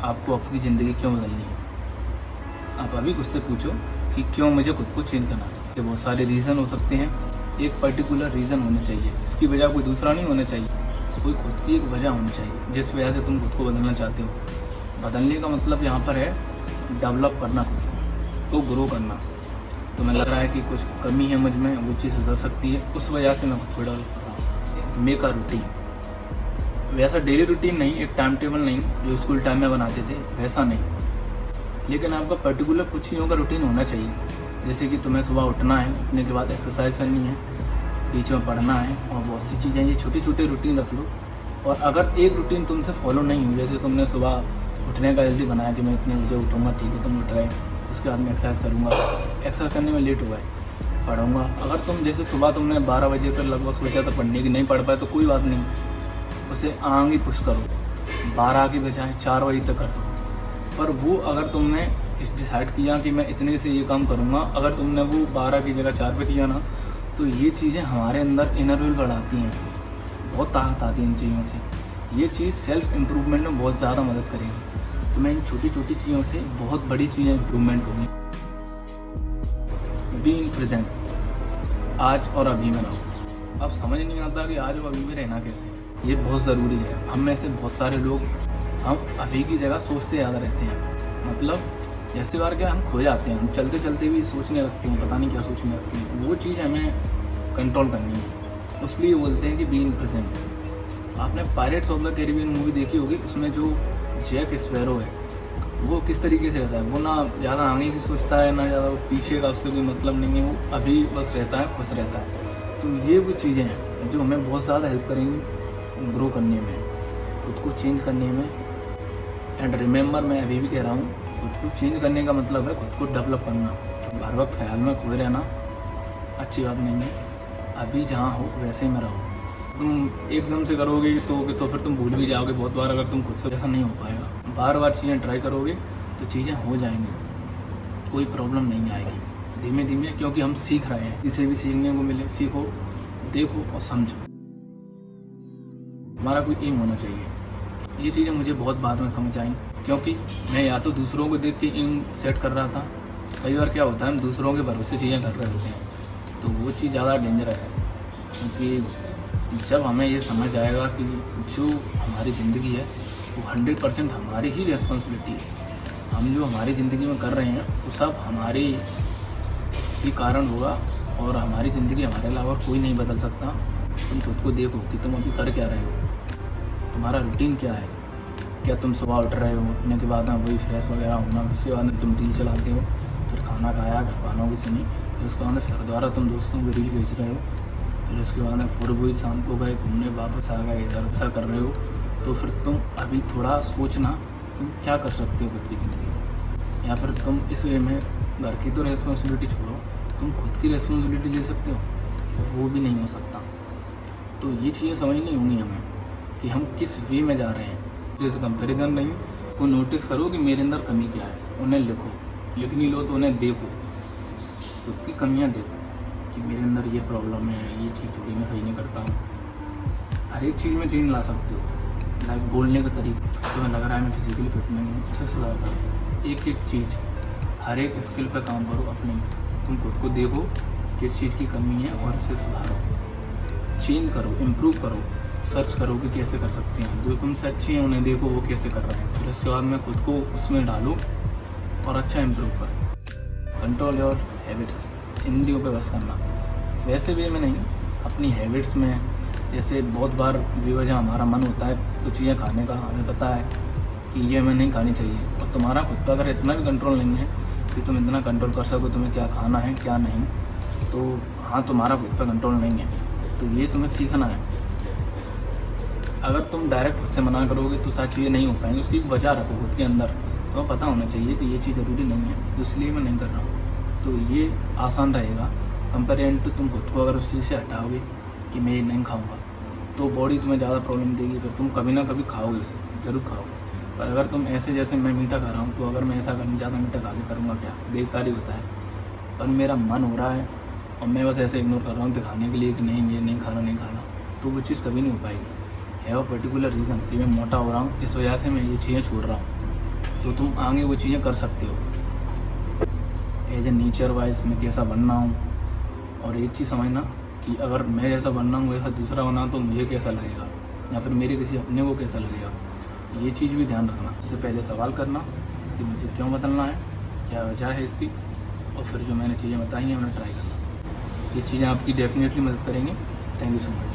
आपको आपकी ज़िंदगी क्यों बदलनी है। आप अभी खुद से पूछो कि क्यों मुझे खुद को चेंज करना है। ये बहुत सारे रीज़न हो सकते हैं, एक पर्टिकुलर रीज़न होना चाहिए, इसकी वजह कोई दूसरा नहीं होना चाहिए, कोई खुद की एक वजह होनी चाहिए जिस वजह से तुम खुद को बदलना चाहते हो। बदलने का मतलब यहाँ पर है डेवलप करना, खुद को ग्रो करना। तुम्हें लग रहा है कि कुछ कमी है मुझ में, वो चीज़ सुधर सकती है, उस वजह से मैं खुद को डेवलप कर रहा हूँ। मेक अ रूटीन, वैसा डेली रूटीन नहीं, एक टाइम टेबल नहीं जो स्कूल टाइम में बनाते थे वैसा नहीं, लेकिन आपका पर्टिकुलर कुछ चीज़ों का रूटीन होना चाहिए। जैसे कि तुम्हें सुबह उठना है, उठने के बाद एक्सरसाइज करनी है, बीच में पढ़ना है और बहुत सी चीज़ें, ये छोटे छोटे रूटीन रख लो। और अगर एक रूटीन तुमसे फॉलो नहीं हुई, जैसे तुमने सुबह उठने का जल्दी बनाया कि मैं इतने बजे उठूँगा, ठीक है, तुम उठ गए, उसके बाद मैं एक्सरसाइज करूँगा, एक्सरसाइज करने में लेट हुआ है, पढ़ूँगा। अगर तुम जैसे सुबह तुमने 12 बजे तक लगभग सोचा था पढ़ने की, नहीं पढ़ पाए तो कोई बात नहीं, उसे आगे पुश करो, 12 की बजाय 4 बजे तक कर दो। पर वो अगर तुमने डिसाइड किया कि मैं इतने से ये काम करूँगा, अगर तुमने वो 12 की जगह 4 पे किया ना, तो ये चीज़ें हमारे अंदर इनर व्हील बढ़ाती हैं, बहुत ताकत आती है इन चीज़ों से। ये चीज़ सेल्फ इम्प्रूवमेंट में बहुत ज़्यादा मदद करेगी। तुम्हें इन छोटी छोटी चीज़ों से बहुत बड़ी चीज़ें इम्प्रूवमेंट होगी। बीइंग प्रेजेंट, आज और अभी में रहो। अब समझ नहीं आता कि आज और अभी में रहना कैसे, ये बहुत ज़रूरी है। हम में से बहुत सारे लोग हम अभी की जगह सोचते ज़्यादा रहते हैं, मतलब जैसे बार क्या हम खो जाते हैं, हम चलते चलते भी सोचने लगते हैं, पता नहीं क्या सोचने लगते हैं। वो चीज़ हमें कंट्रोल करनी है, इसलिए बोलते हैं कि बीइंग प्रेजेंट। आपने pirates of the Caribbean movie देखी होगी, उसमें जो जैक स्पैरो है वो किस तरीके से रहता है, वो ना ज़्यादा आगे की सोचता है ना ज़्यादा पीछे का, उससे कोई मतलब नहीं है, वो अभी बस रहता है, खुश रहता है। तो ये वो चीज़ें हैं जो हमें बहुत ज़्यादा हेल्प करेंगी ग्रो करने में, खुद को चेंज करने में। एंड रिमेंबर, मैं अभी भी कह रहा हूँ, खुद को चेंज करने का मतलब है खुद को डेवलप करना। हर वक्त ख्याल में खोए रहना अच्छी बात नहीं है। अभी जहाँ हो वैसे में रहो। तुम एकदम से करोगे तो फिर तुम भूल भी जाओगे बहुत बार। अगर तुम खुद से ऐसा नहीं हो पाएगा, बार बार चीज़ें ट्राई करोगे तो चीज़ें हो जाएंगी, कोई प्रॉब्लम नहीं आएगी। धीमे धीमे, क्योंकि हम सीख रहे हैं, जिसे भी सीखने को मिले सीखो, देखो और समझो। हमारा कोई एम होना चाहिए। ये चीज़ें मुझे बहुत बाद में समझ आई, क्योंकि मैं या तो दूसरों को देख के एम सेट कर रहा था। कई बार क्या होता है, हम दूसरों के भरोसे चीज़ें कर रहे होते हैं, तो वो चीज़ ज़्यादा डेंजरस है। क्योंकि जब हमें ये समझ आएगा कि जो हमारी ज़िंदगी है वो 100% हमारी ही रिस्पॉन्सिबिलिटी है, हम जो हमारी ज़िंदगी में कर रहे हैं वो सब हमारे ही कारण होगा, और हमारी ज़िंदगी हमारे अलावा कोई नहीं बदल सकता। तुम खुद को देखो कि तुम अभी कर क्या रहे हो, तुम्हारा रूटीन क्या है। क्या तुम सुबह उठ रहे हो, उठने के बाद वही फ्रेश वगैरह होना, उसके बाद तुम रील चलाते हो, फिर खाना खाया, घर वालों की सुनी, फिर उसके बाद फिर दोबारा तुम दोस्तों को रील भेज रहे हो, फिर उसके बाद फिर वही शाम को गए घूमने, वापस आ गए, इधर ऐसा कर रहे हो। तो फिर तुम अभी थोड़ा सोचना तुम क्या कर सकते हो खुद की ज़िंदगी, या फिर तुम इस वे में घर की तो रिस्पॉन्सिबिलिटी छोड़ो, तुम खुद की रिस्पॉन्सिबिलिटी ले सकते हो, वो भी नहीं हो सकता। तो ये चीज़ें समझनी होंगी हमें कि हम किस वे में जा रहे हैं। जैसे कंपैरिजन नहीं, वो नोटिस करो कि मेरे अंदर कमी क्या है, उन्हें लिखो, लिख नहीं लो तो उन्हें देखो, खुद की कमियां देखो कि मेरे अंदर ये प्रॉब्लम है, ये चीज़ थोड़ी मैं सही नहीं करता हूँ। हर एक चीज़ में चेंज ला सकते हो। लाइक बोलने का तरीका, तुम्हें लग रहा है मैं फिजिकली फिट नहीं हूँ, उसे सुधार करो। एक एक चीज़, हर एक स्किल पर काम करो अपने। तुम खुद को देखो किस चीज़ की कमी है और उसे सुधारो, चेंज करो, इम्प्रूव करो, सर्च करो कि कैसे कर सकते हैं। जो तुमसे अच्छे हैं उन्हें देखो वो कैसे कर रहे हैं, फिर उसके बाद में खुद को उसमें डालो और अच्छा इम्प्रूव करो। कंट्रोल योर हैबिट्स, इंद्रियों पे बस करना, वैसे भी में नहीं, अपनी हैबिट्स में। जैसे बहुत बार बेवजह हमारा मन होता है कुछ चीज़ें खाने का, हमें पता है कि ये हमें नहीं खानी चाहिए, और तुम्हारा खुद का अगर इतना भी कंट्रोल नहीं है कि तुम इतना कंट्रोल कर सको तुम्हें क्या खाना है क्या नहीं, तो हाँ, तुम्हारा खुद पर कंट्रोल नहीं है, तो ये तुम्हें सीखना है। अगर तुम डायरेक्ट खुद से मना करोगे तो सारी चीज़ें नहीं हो पाएंगी, उसकी एक वजह रखो खुद के अंदर, तो पता होना चाहिए कि ये चीज़ ज़रूरी नहीं है, तो इसलिए मैं नहीं कर रहा हूँ। तो ये आसान रहेगा कंपेरिजन टू तुम खुद को अगर उस चीज़ से हटाओगे कि मैं ये नहीं खाऊंगा, तो बॉडी तुम्हें ज़्यादा प्रॉब्लम देगी, फिर तुम कभी ना कभी खाओगे, इसे ज़रूर खाओगे। पर अगर तुम ऐसे, जैसे मैं मीठा खा रहा हूँ, तो अगर मैं ऐसा करने ज़्यादा मीठा खा के करूँगा क्या, बेकार ही होता है। पर मेरा मन हो रहा है और मैं बस ऐसे इग्नोर कर रहा हूँ दिखाने के लिए कि नहीं ये नहीं खाना, तो वो चीज़ कभी नहीं हो पाएगी। है वो पर्टिकुलर रीज़न कि मैं मोटा हो रहा हूँ, इस वजह से मैं ये चीज़ें छोड़ रहा हूँ। तो तुम आगे वो चीज़ें कर सकते हो। एज ए नेचर वाइज मैं कैसा बनना हूँ, और एक चीज़ समझना कि अगर मैं जैसा बनना हूँ वैसा दूसरा बना तो मुझे कैसा लगेगा, या फिर मेरे किसी अपने को कैसा लगेगा। ये चीज़ भी ध्यान रखना। उससे पहले सवाल करना कि मुझे क्यों बदलना है, क्या वजह है इसकी, और फिर जो मैंने चीज़ें बताई हैं उन्हें ट्राई करना। ये चीज़ें आपकी डेफिनेटली मदद करेंगी। Thank you so much.